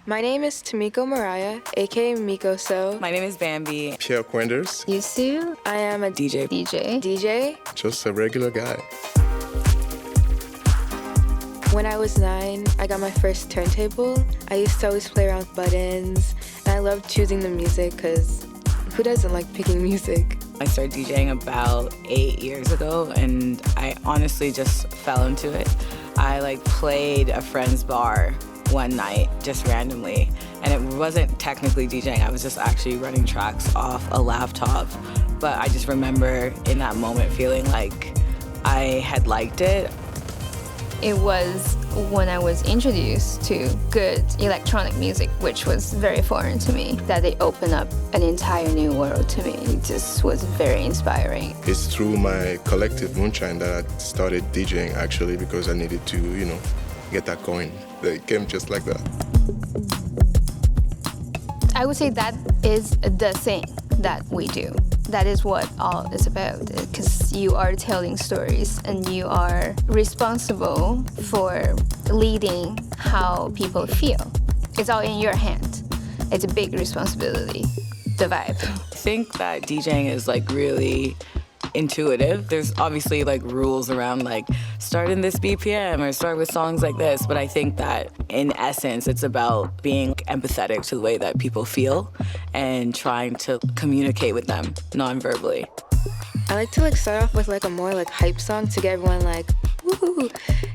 My name is Tamiko Mariah, aka Miko So. My name is Bambi. Pierre Quenders. Yusu. I am a DJ. DJ. Just a regular guy. When I was 9, I got my first turntable. I used to always play around with buttons, and I loved choosing the music because who doesn't like picking music? I started DJing about 8 years ago, and I honestly just fell into it. I played a friend's bar one night just randomly, and it wasn't technically DJing. I was just actually running tracks off a laptop. But I just remember in that moment feeling like I had liked it. It was when I was introduced to good electronic music, which was very foreign to me, that it opened up an entire new world to me. It just was very inspiring. It's through my collective Moonshine that I started DJing, actually, because I needed to, get that going. It came just like that. I would say that is the thing that we do. That is what all is about, because you are telling stories and you are responsible for leading how people feel. It's all in your hand. It's a big responsibility, the vibe. I think that DJing is really intuitive. There's obviously rules around start in this BPM or start with songs like this, but I think that in essence it's about being empathetic to the way that people feel and trying to communicate with them non-verbally. I like to start off with a more hype song to get everyone woo,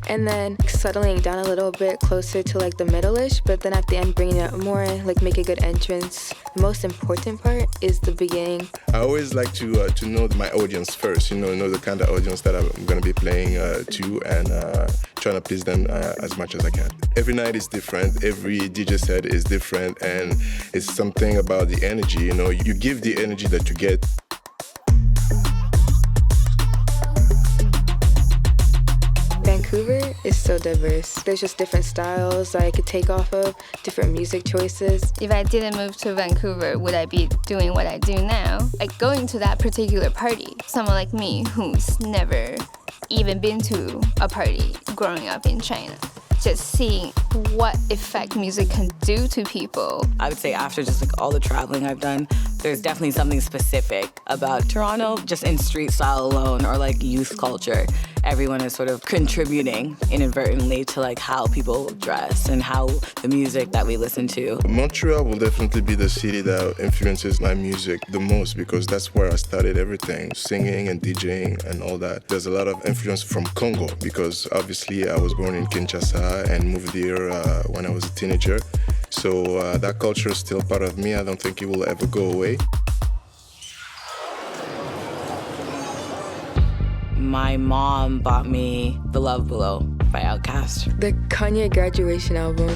and then settling down a little bit closer to the middle-ish, but then at the end bringing it more make a good entrance. The most important part is the beginning. I always like to know my audience first, know the kind of audience that I'm going to be playing to, and trying to please them as much as I can. Every night is different, every DJ set is different, and it's something about the energy, you give the energy that you get. Vancouver is so diverse. There's just different styles that I could take off of, different music choices. If I didn't move to Vancouver, would I be doing what I do now? Going to that particular party, someone like me who's never even been to a party growing up in China, just seeing what effect music can do to people. I would say after just all the traveling I've done, there's definitely something specific about Toronto, just in street style alone, or youth culture. Everyone is sort of contributing inadvertently to how people dress and how the music that we listen to. Montreal will definitely be the city that influences my music the most, because that's where I started everything, singing and DJing and all that. There's a lot of influence from Congo, because obviously I was born in Kinshasa and moved here when I was a teenager. So that culture is still part of me. I don't think it will ever go away. My mom bought me The Love Below by Outkast. The Kanye Graduation album.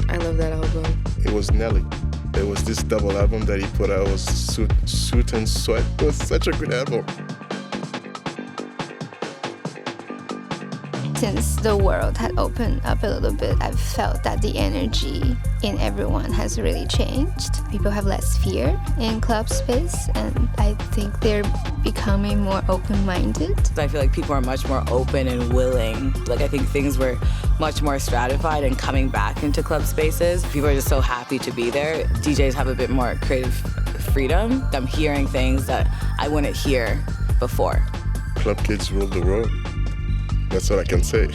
I love that album. It was Nelly. There was this double album that he put out, was Suit and Sweat. It was such a good album. Since the world had opened up a little bit, I've felt that the energy in everyone has really changed. People have less fear in club space, and I think they're becoming more open-minded. I feel people are much more open and willing. I think things were much more stratified, and coming back into club spaces, people are just so happy to be there. DJs have a bit more creative freedom. I'm hearing things that I wouldn't hear before. Club kids rule the world. That's what I can say.